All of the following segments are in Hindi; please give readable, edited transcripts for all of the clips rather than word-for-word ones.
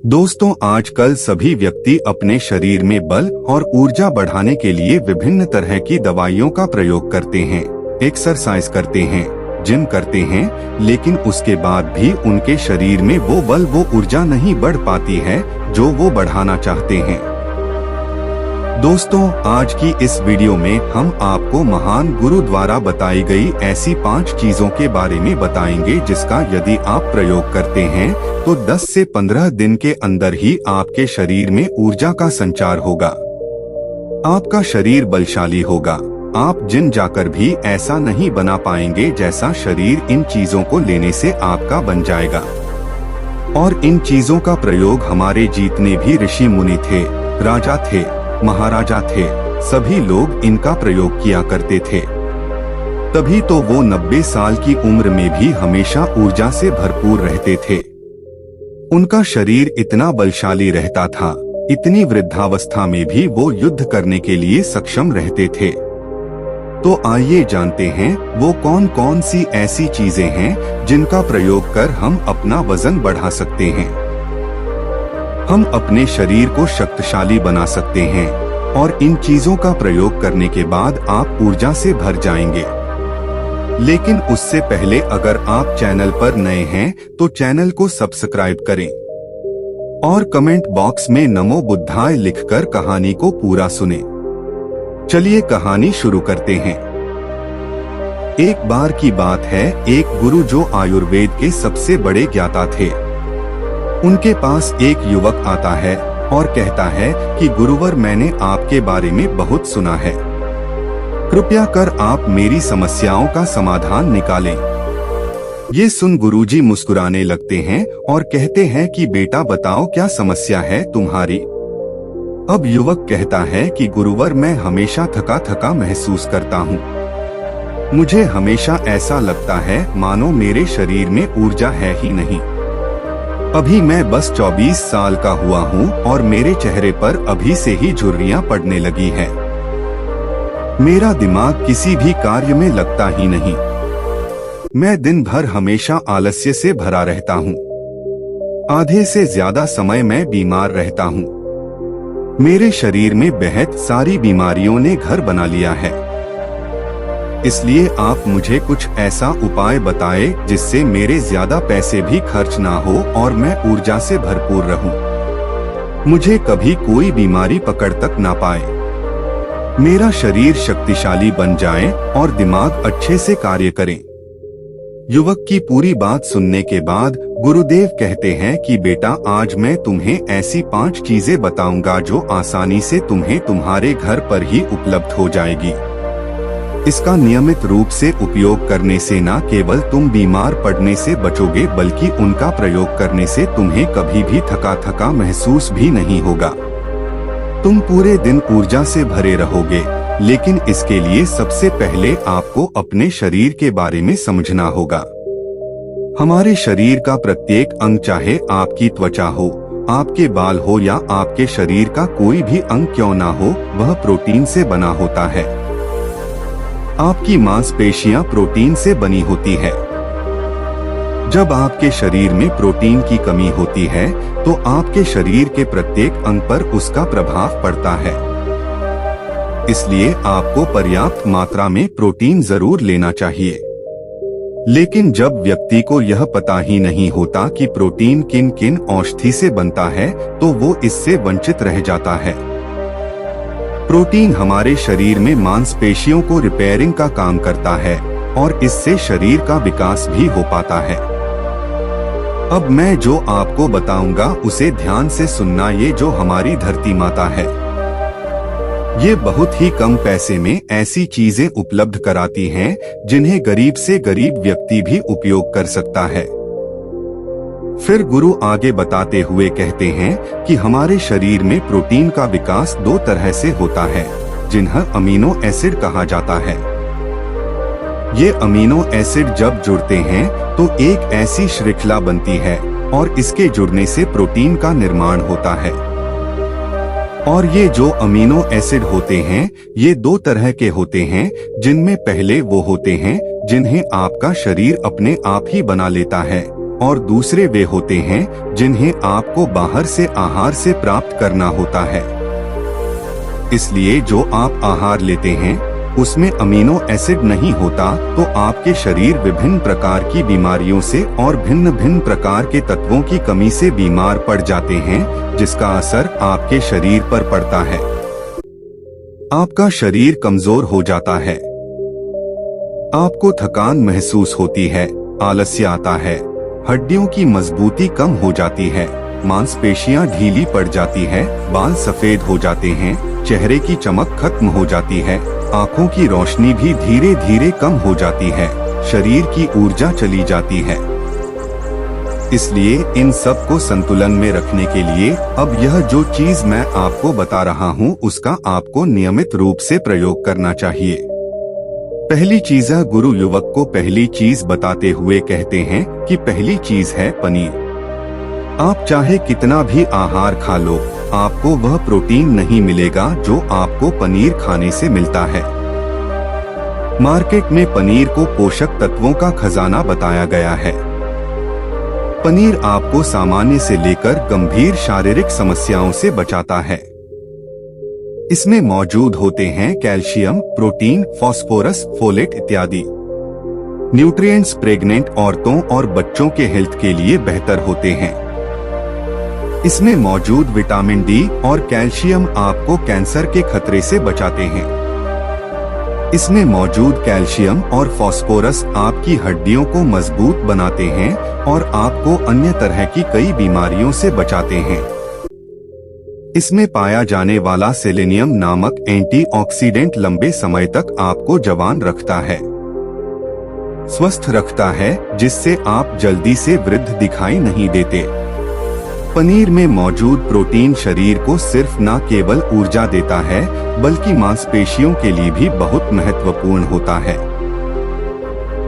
दोस्तों, आजकल सभी व्यक्ति अपने शरीर में बल और ऊर्जा बढ़ाने के लिए विभिन्न तरह की दवाइयों का प्रयोग करते हैं, एक्सरसाइज करते हैं, जिम करते हैं, लेकिन उसके बाद भी उनके शरीर में वो बल वो ऊर्जा नहीं बढ़ पाती है जो वो बढ़ाना चाहते हैं। दोस्तों, आज की इस वीडियो में हम आपको महान गुरु द्वारा बताई गई ऐसी 5 चीजों के बारे में बताएंगे जिसका यदि आप प्रयोग करते हैं तो 10 से 15 दिन के अंदर ही आपके शरीर में ऊर्जा का संचार होगा। आपका शरीर बलशाली होगा। आप जिम जाकर भी ऐसा नहीं बना पाएंगे जैसा शरीर इन चीजों को लेने से आपका बन जाएगा। और इन चीजों का प्रयोग हमारे जितने भी ऋषि मुनि थे, राजा थे, महाराजा थे, सभी लोग इनका प्रयोग किया करते थे। तभी तो वो 90 साल की उम्र में भी हमेशा ऊर्जा से भरपूर रहते थे। उनका शरीर इतना बलशाली रहता था, इतनी वृद्धावस्था में भी वो युद्ध करने के लिए सक्षम रहते थे। तो आइए जानते हैं वो कौन कौन सी ऐसी चीजें हैं जिनका प्रयोग कर हम अपना वजन बढ़ा सकते हैं। हम अपने शरीर को शक्तिशाली बना सकते हैं और इन चीजों का प्रयोग करने के बाद आप ऊर्जा से भर जाएंगे। लेकिन उससे पहले अगर आप चैनल पर नए हैं तो चैनल को सब्सक्राइब करें और कमेंट बॉक्स में नमो बुद्धाय लिखकर कहानी को पूरा सुनें। चलिए कहानी शुरू करते हैं। एक बार की बात है, एक गुरु जो आयुर्वेद के सबसे बड़े ज्ञाता थे, उनके पास एक युवक आता है और कहता है कि गुरुवर, मैंने आपके बारे में बहुत सुना है, कृपया कर आप मेरी समस्याओं का समाधान निकालें। ये सुन गुरुजी मुस्कुराने लगते हैं और कहते हैं कि बेटा बताओ क्या समस्या है तुम्हारी। अब युवक कहता है कि गुरुवर, मैं हमेशा थका थका महसूस करता हूँ। मुझे हमेशा ऐसा लगता है मानो मेरे शरीर में ऊर्जा है ही नहीं। अभी मैं बस 24 साल का हुआ हूँ और मेरे चेहरे पर अभी से ही झुर्रियाँ पड़ने लगी है। मेरा दिमाग किसी भी कार्य में लगता ही नहीं। मैं दिन भर हमेशा आलस्य से भरा रहता हूँ। आधे से ज्यादा समय मैं बीमार रहता हूँ। मेरे शरीर में बेहद सारी बीमारियों ने घर बना लिया है। इसलिए आप मुझे कुछ ऐसा उपाय बताएं जिससे मेरे ज्यादा पैसे भी खर्च ना हो और मैं ऊर्जा से भरपूर रहूं। मुझे कभी कोई बीमारी पकड़ तक ना पाए। मेरा शरीर शक्तिशाली बन जाए और दिमाग अच्छे से कार्य करे। युवक की पूरी बात सुनने के बाद गुरुदेव कहते हैं कि बेटा, आज मैं तुम्हें ऐसी 5 चीजें बताऊंगा जो आसानी से तुम्हें तुम्हारे घर पर ही उपलब्ध हो जाएगी। इसका नियमित रूप से उपयोग करने से न केवल तुम बीमार पड़ने से बचोगे बल्कि उनका प्रयोग करने से तुम्हें कभी भी थका थका महसूस भी नहीं होगा। तुम पूरे दिन ऊर्जा से भरे रहोगे। लेकिन इसके लिए सबसे पहले आपको अपने शरीर के बारे में समझना होगा। हमारे शरीर का प्रत्येक अंग, चाहे आपकी त्वचा हो, आपके बाल हो या आपके शरीर का कोई भी अंग क्यों ना हो, वह प्रोटीन से बना होता है। आपकी मांसपेशियां प्रोटीन से बनी होती है। जब आपके शरीर में प्रोटीन की कमी होती है तो आपके शरीर के प्रत्येक अंग पर उसका प्रभाव पड़ता है। इसलिए आपको पर्याप्त मात्रा में प्रोटीन जरूर लेना चाहिए। लेकिन जब व्यक्ति को यह पता ही नहीं होता कि प्रोटीन किन किन औषधि से बनता है तो वो इससे वंचित रह जाता है। प्रोटीन हमारे शरीर में मांसपेशियों को रिपेयरिंग का काम करता है और इससे शरीर का विकास भी हो पाता है। अब मैं जो आपको बताऊंगा उसे ध्यान से सुनना। ये जो हमारी धरती माता है, ये बहुत ही कम पैसे में ऐसी चीजें उपलब्ध कराती हैं जिन्हें गरीब से गरीब व्यक्ति भी उपयोग कर सकता है। फिर गुरु आगे बताते हुए कहते हैं कि हमारे शरीर में प्रोटीन का विकास 2 तरह से होता है, जिन्हें अमीनो एसिड कहा जाता है। ये अमीनो एसिड जब जुड़ते हैं तो एक ऐसी श्रृंखला बनती है और इसके जुड़ने से प्रोटीन का निर्माण होता है। और ये जो अमीनो एसिड होते हैं ये 2 तरह के होते हैं, जिनमें पहले वो होते हैं जिन्हें आपका शरीर अपने आप ही बना लेता है और दूसरे वे होते हैं जिन्हें आपको बाहर से आहार से प्राप्त करना होता है। इसलिए जो आप आहार लेते हैं उसमें अमीनो एसिड नहीं होता तो आपके शरीर विभिन्न प्रकार की बीमारियों से और भिन्न भिन्न प्रकार के तत्वों की कमी से बीमार पड़ जाते हैं, जिसका असर आपके शरीर पर पड़ता है। आपका शरीर कमजोर हो जाता है, आपको थकान महसूस होती है, आलस्य आता है, हड्डियों की मजबूती कम हो जाती है, मांसपेशियां ढीली पड़ जाती है, बाल सफेद हो जाते हैं, चेहरे की चमक खत्म हो जाती है, आंखों की रोशनी भी धीरे धीरे कम हो जाती है, शरीर की ऊर्जा चली जाती है। इसलिए इन सब को संतुलन में रखने के लिए अब यह जो चीज मैं आपको बता रहा हूँ उसका आपको नियमित रूप से प्रयोग करना चाहिए। पहली चीज है, गुरु युवक को पहली चीज बताते हुए कहते हैं कि पहली चीज है पनीर। आप चाहे कितना भी आहार खा लो, आपको वह प्रोटीन नहीं मिलेगा जो आपको पनीर खाने से मिलता है। मार्केट में पनीर को पोषक तत्वों का खजाना बताया गया है। पनीर आपको सामान्य से लेकर गंभीर शारीरिक समस्याओं से बचाता है। इसमें मौजूद होते हैं कैल्शियम, प्रोटीन, फास्फोरस, फोलेट इत्यादि न्यूट्रिएंट्स प्रेग्नेंट औरतों और बच्चों के हेल्थ के लिए बेहतर होते हैं। इसमें मौजूद विटामिन डी और कैल्शियम आपको कैंसर के खतरे से बचाते हैं। इसमें मौजूद कैल्शियम और फास्फोरस आपकी हड्डियों को मजबूत बनाते हैं और आपको अन्य तरह की कई बीमारियों से बचाते हैं। इसमें पाया जाने वाला सेलेनियम नामक एंटीऑक्सीडेंट लंबे समय तक आपको जवान रखता है, स्वस्थ रखता है, जिससे आप जल्दी से वृद्ध दिखाई नहीं देते। पनीर में मौजूद प्रोटीन शरीर को सिर्फ न केवल ऊर्जा देता है बल्कि मांसपेशियों के लिए भी बहुत महत्वपूर्ण होता है।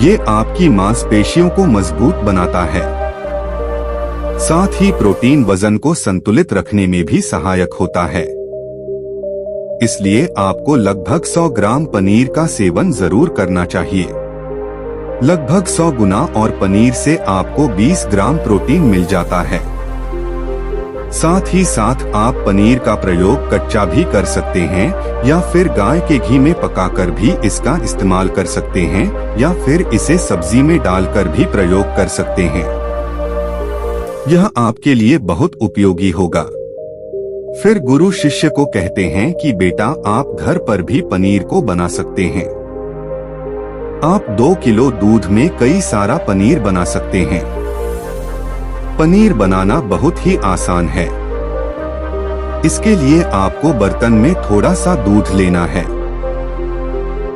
ये आपकी मांसपेशियों को मजबूत बनाता है। साथ ही प्रोटीन वजन को संतुलित रखने में भी सहायक होता है। इसलिए आपको लगभग 100 ग्राम पनीर का सेवन जरूर करना चाहिए। लगभग 100 गुना और पनीर से आपको 20 ग्राम प्रोटीन मिल जाता है। साथ ही साथ आप पनीर का प्रयोग कच्चा भी कर सकते हैं या फिर गाय के घी में पकाकर भी इसका इस्तेमाल कर सकते हैं या फिर इसे सब्जी में डालकर भी प्रयोग कर सकते हैं। यह आपके लिए बहुत उपयोगी होगा। फिर गुरु शिष्य को कहते हैं कि बेटा आप घर पर भी पनीर को बना सकते हैं। आप 2 किलो दूध में कई सारा पनीर बना सकते हैं। पनीर बनाना बहुत ही आसान है। इसके लिए आपको बर्तन में थोड़ा सा दूध लेना है,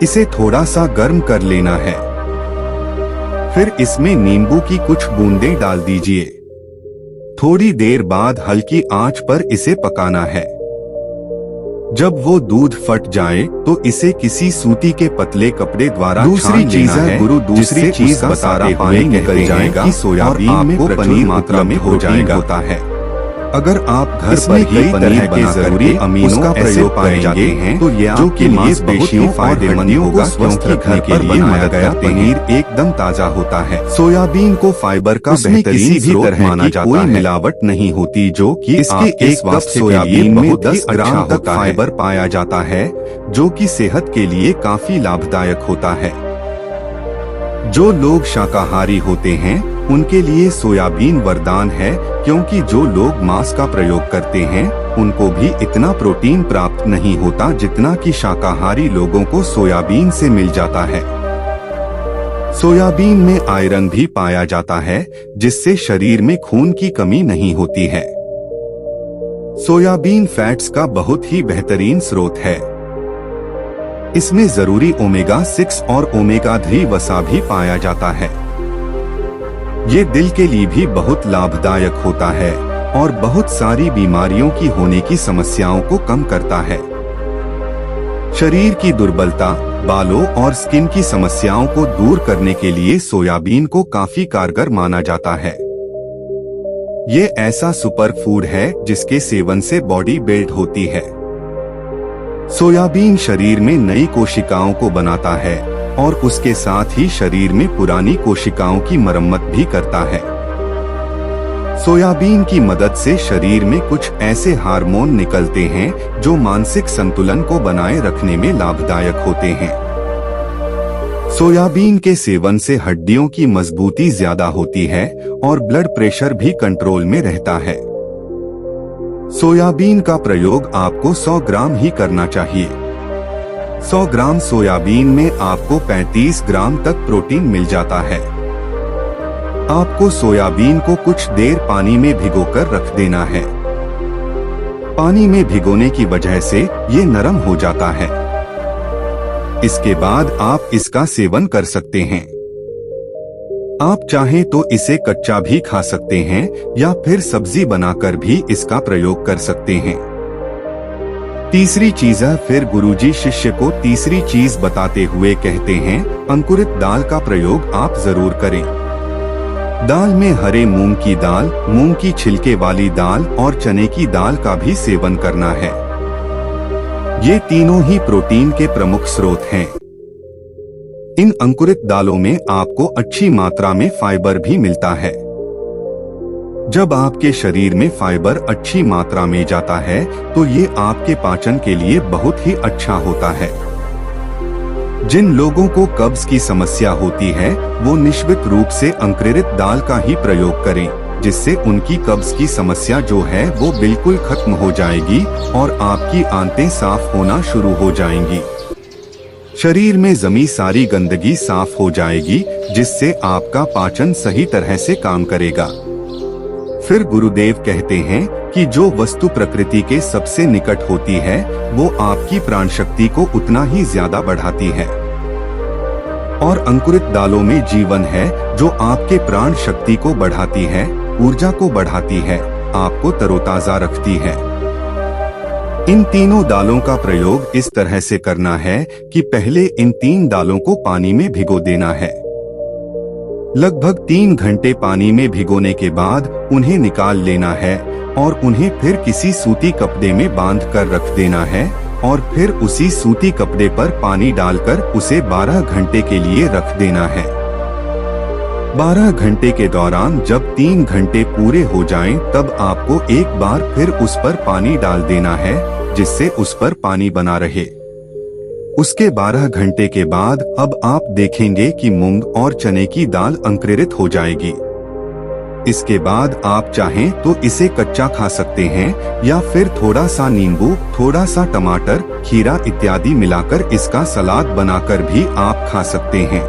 इसे थोड़ा सा गर्म कर लेना है, फिर इसमें नींबू की कुछ बूंदें डाल दीजिए। थोड़ी देर बाद हल्की आंच पर इसे पकाना है। जब वो दूध फट जाए तो इसे किसी सूती के पतले कपड़े द्वारा दूसरी चीज है गुरु दूसरी चीज बता रहा है निकल जाएगा कि सोयाबीन में पनीर मात्रा में हो जाएगा होता है। अगर आप घर पर ही पनीर के जरूरी अमीनो का प्रयोग पाए जाते हैं तो यह जो के लिए पेशियों फायदेमंद होगा, क्योंकि घर पर बनाया गया पनीर एकदम ताजा होता है। सोयाबीन को फाइबर का बेहतरीन स्रोत माना जाता है। कोई मिलावट नहीं होती, जो कि इसके एक कप सोयाबीन में 10 ग्राम तक फाइबर पाया जाता है, जो कि सेहत के लिए काफी लाभदायक होता है। जो लोग शाकाहारी होते हैं उनके लिए सोयाबीन वरदान है, क्योंकि जो लोग मांस का प्रयोग करते हैं उनको भी इतना प्रोटीन प्राप्त नहीं होता जितना कि शाकाहारी लोगों को सोयाबीन से मिल जाता है। सोयाबीन में आयरन भी पाया जाता है, जिससे शरीर में खून की कमी नहीं होती है। सोयाबीन फैट्स का बहुत ही बेहतरीन स्रोत है। इसमें जरूरी ओमेगा 6 और ओमेगा 3 वसा भी पाया जाता है। ये दिल के लिए भी बहुत लाभदायक होता है और बहुत सारी बीमारियों की होने की समस्याओं को कम करता है। शरीर की दुर्बलता, बालों और स्किन की समस्याओं को दूर करने के लिए सोयाबीन को काफी कारगर माना जाता है। ये ऐसा सुपर फूड है जिसके सेवन से बॉडी बिल्ड होती है। सोयाबीन शरीर में नई कोशिकाओं को बनाता है और उसके साथ ही शरीर में पुरानी कोशिकाओं की मरम्मत भी करता है। सोयाबीन की मदद से शरीर में कुछ ऐसे हार्मोन निकलते हैं जो मानसिक संतुलन को बनाए रखने में लाभदायक होते हैं। सोयाबीन के सेवन से हड्डियों की मजबूती ज्यादा होती है और ब्लड प्रेशर भी कंट्रोल में रहता है। सोयाबीन का प्रयोग आपको 100 ग्राम ही करना चाहिए। 100 ग्राम सोयाबीन में आपको 35 ग्राम तक प्रोटीन मिल जाता है। आपको सोयाबीन को कुछ देर पानी में भिगोकर रख देना है। पानी में भिगोने की वजह से ये नरम हो जाता है। इसके बाद आप इसका सेवन कर सकते हैं। आप चाहें तो इसे कच्चा भी खा सकते हैं या फिर सब्जी बनाकर भी इसका प्रयोग कर सकते हैं। तीसरी चीज है, फिर गुरुजी शिष्य को तीसरी चीज बताते हुए कहते हैं, अंकुरित दाल का प्रयोग आप जरूर करें। दाल में हरे मूंग की दाल, मूंग की छिलके वाली दाल और चने की दाल का भी सेवन करना है। ये तीनों ही प्रोटीन के प्रमुख स्रोत हैं। इन अंकुरित दालों में आपको अच्छी मात्रा में फाइबर भी मिलता है। जब आपके शरीर में फाइबर अच्छी मात्रा में जाता है तो ये आपके पाचन के लिए बहुत ही अच्छा होता है। जिन लोगों को कब्ज की समस्या होती है वो निश्चित रूप से अंकुरित दाल का ही प्रयोग करें, जिससे उनकी कब्ज की समस्या जो है वो बिल्कुल खत्म हो जाएगी और आपकी आंतें साफ होना शुरू हो जाएंगी। शरीर में जमी सारी गंदगी साफ हो जाएगी, जिससे आपका पाचन सही तरह से काम करेगा। फिर गुरुदेव कहते हैं कि जो वस्तु प्रकृति के सबसे निकट होती है वो आपकी प्राण शक्ति को उतना ही ज्यादा बढ़ाती है। और अंकुरित दालों में जीवन है जो आपके प्राण शक्ति को बढ़ाती है, ऊर्जा को बढ़ाती है, आपको तरोताजा रखती है। इन तीनों दालों का प्रयोग इस तरह से करना है कि पहले इन 3 दालों को पानी में भिगो देना है। लगभग 3 घंटे पानी में भिगोने के बाद उन्हें निकाल लेना है और उन्हें फिर किसी सूती कपड़े में बांध कर रख देना है और फिर उसी सूती कपड़े पर पानी डालकर उसे 12 घंटे के लिए रख देना है। 12 घंटे के दौरान जब 3 घंटे पूरे हो जाएं, तब आपको एक बार फिर उस पर पानी डाल देना है, जिससे उस पर पानी बना रहे। उसके 12 घंटे के बाद अब आप देखेंगे कि मूंग और चने की दाल अंकुरित हो जाएगी। इसके बाद आप चाहें तो इसे कच्चा खा सकते हैं या फिर थोड़ा सा नींबू, थोड़ा सा टमाटर, खीरा इत्यादि मिलाकर इसका सलाद बनाकर भी आप खा सकते हैं।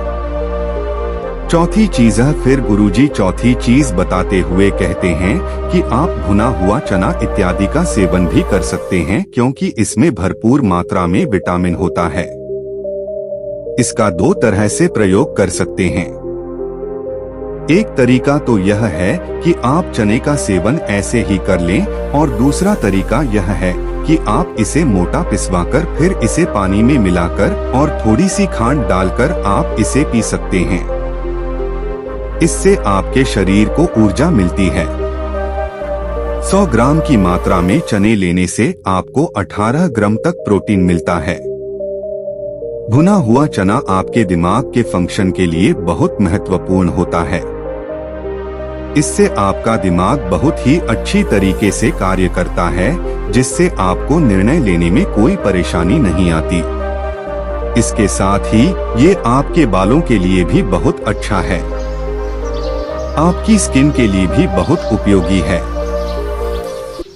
चौथी चीज है, फिर गुरुजी चौथी चीज बताते हुए कहते हैं कि आप भुना हुआ चना इत्यादि का सेवन भी कर सकते हैं, क्योंकि इसमें भरपूर मात्रा में विटामिन होता है। इसका 2 तरह से प्रयोग कर सकते हैं। एक तरीका तो यह है कि आप चने का सेवन ऐसे ही कर लें और दूसरा तरीका यह है कि आप इसे मोटा पिसवाकर फिर इसे पानी में मिलाकर और थोड़ी सी खांड डालकर आप इसे पी सकते हैं। इससे आपके शरीर को ऊर्जा मिलती है। 100 ग्राम की मात्रा में चने लेने से आपको 18 ग्राम तक प्रोटीन मिलता है। भुना हुआ चना आपके दिमाग के फंक्शन के लिए बहुत महत्वपूर्ण होता है। इससे आपका दिमाग बहुत ही अच्छी तरीके से कार्य करता है, जिससे आपको निर्णय लेने में कोई परेशानी नहीं आती। इसके साथ ही ये आपके बालों के लिए भी बहुत अच्छा है। आपकी स्किन के लिए भी बहुत उपयोगी है।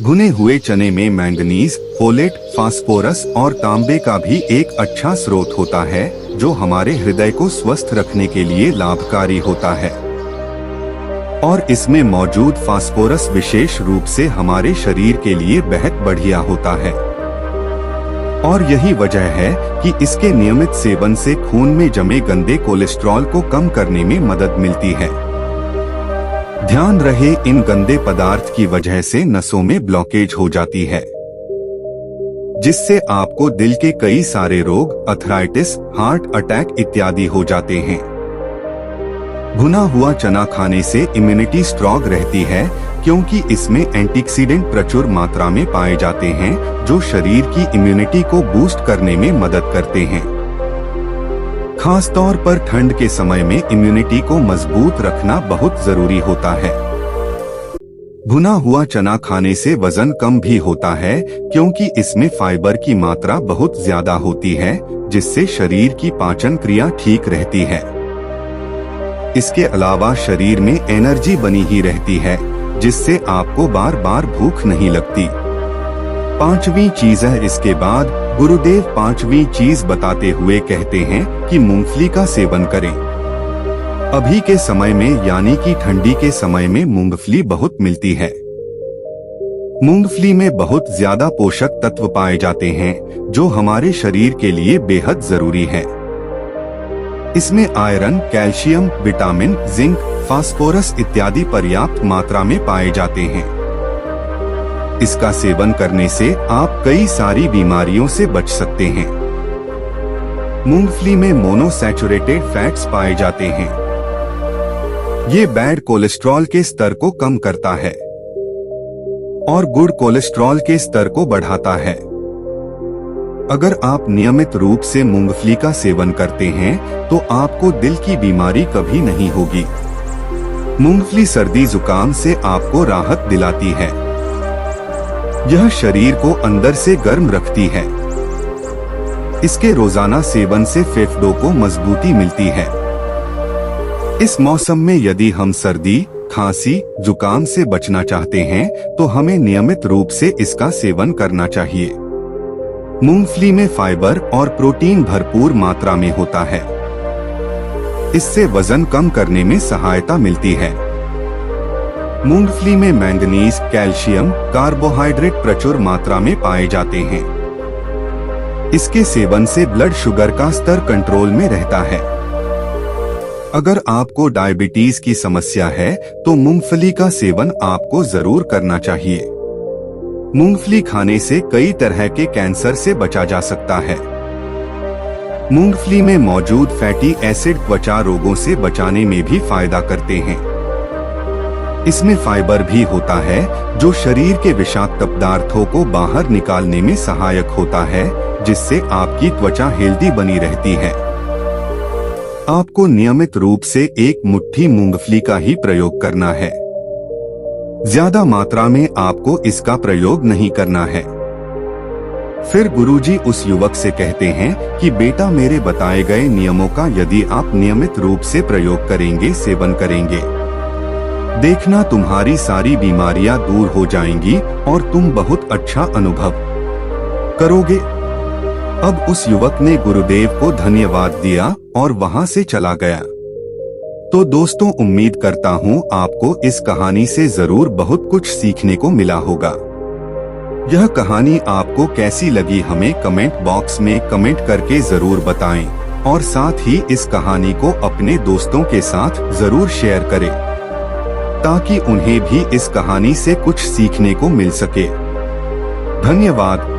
भुने हुए चने में मैंगनीज, फोलेट, फास्फोरस और तांबे का भी एक अच्छा स्रोत होता है, जो हमारे हृदय को स्वस्थ रखने के लिए लाभकारी होता है। और इसमें मौजूद फास्फोरस विशेष रूप से हमारे शरीर के लिए बेहद बढ़िया होता है। और यही वजह है कि इसके नियमित सेवन से खून में जमे गंदे कोलेस्ट्रॉल को कम करने में मदद मिलती है। ध्यान रहे, इन गंदे पदार्थ की वजह से नसों में ब्लॉकेज हो जाती है, जिससे आपको दिल के कई सारे रोग, अर्थराइटिस, हार्ट अटैक इत्यादि हो जाते हैं। भुना हुआ चना खाने से इम्यूनिटी स्ट्रॉन्ग रहती है, क्योंकि इसमें एंटीऑक्सीडेंट प्रचुर मात्रा में पाए जाते हैं, जो शरीर की इम्यूनिटी को बूस्ट करने में मदद करते हैं। खास तौर पर ठंड के समय में इम्यूनिटी को मजबूत रखना बहुत जरूरी होता है। भुना हुआ चना खाने से वजन कम भी होता है, क्योंकि इसमें फाइबर की मात्रा बहुत ज्यादा होती है, जिससे शरीर की पाचन क्रिया ठीक रहती है। इसके अलावा शरीर में एनर्जी बनी ही रहती है, जिससे आपको बार बार भूख नहीं लगती। पांचवी चीज है, इसके बाद गुरुदेव पांचवी चीज बताते हुए कहते हैं कि मूंगफली का सेवन करें। अभी के समय में यानी कि ठंडी के समय में मूंगफली बहुत मिलती है। मूंगफली में बहुत ज्यादा पोषक तत्व पाए जाते हैं, जो हमारे शरीर के लिए बेहद जरूरी है। इसमें iron, calcium, vitamin, zinc, phosphorus इत्यादि पर्याप्त मात्रा में पाए जाते हैं। इसका सेवन करने से आप कई सारी बीमारियों से बच सकते हैं। मूंगफली में मोनोसैचुरेटेड फैट्स पाए जाते हैं। ये बैड कोलेस्ट्रॉल के स्तर को कम करता है और गुड कोलेस्ट्रॉल के स्तर को बढ़ाता है। अगर आप नियमित रूप से मूंगफली का सेवन करते हैं तो आपको दिल की बीमारी कभी नहीं होगी। मूंगफली सर्दी जुकाम से आपको राहत दिलाती है। यह शरीर को अंदर से गर्म रखती है। इसके रोजाना सेवन से फेफड़ों को मजबूती मिलती है। इस मौसम में यदि हम सर्दी, खांसी, जुकाम से बचना चाहते हैं तो हमें नियमित रूप से इसका सेवन करना चाहिए। मूंगफली में फाइबर और प्रोटीन भरपूर मात्रा में होता है। इससे वजन कम करने में सहायता मिलती है। मूंगफली में मैंगनीज, कैल्शियम, कार्बोहाइड्रेट प्रचुर मात्रा में पाए जाते हैं। इसके सेवन से ब्लड शुगर का स्तर कंट्रोल में रहता है। अगर आपको डायबिटीज की समस्या है तो मूंगफली का सेवन आपको जरूर करना चाहिए। मूंगफली खाने से कई तरह के कैंसर से बचा जा सकता है। मूंगफली में मौजूद फैटी एसिड त्वचा रोगों से बचाने में भी फायदा करते हैं। इसमें फाइबर भी होता है, जो शरीर के विषाक्त पदार्थों को बाहर निकालने में सहायक होता है, जिससे आपकी त्वचा हेल्दी बनी रहती है। आपको नियमित रूप से एक मुट्ठी मूंगफली का ही प्रयोग करना है। ज्यादा मात्रा में आपको इसका प्रयोग नहीं करना है। फिर गुरुजी उस युवक से कहते हैं कि बेटा, मेरे बताए गए नियमों का यदि आप नियमित रूप से प्रयोग करेंगे, सेवन करेंगे, देखना तुम्हारी सारी बीमारियां दूर हो जाएंगी और तुम बहुत अच्छा अनुभव करोगे। अब उस युवक ने गुरुदेव को धन्यवाद दिया और वहां से चला गया। तो दोस्तों, उम्मीद करता हूँ आपको इस कहानी से जरूर बहुत कुछ सीखने को मिला होगा। यह कहानी आपको कैसी लगी हमें कमेंट बॉक्स में कमेंट करके जरूर बताएं और साथ ही इस कहानी को अपने दोस्तों के साथ जरूर शेयर करें, ताकि उन्हें भी इस कहानी से कुछ सीखने को मिल सके। धन्यवाद।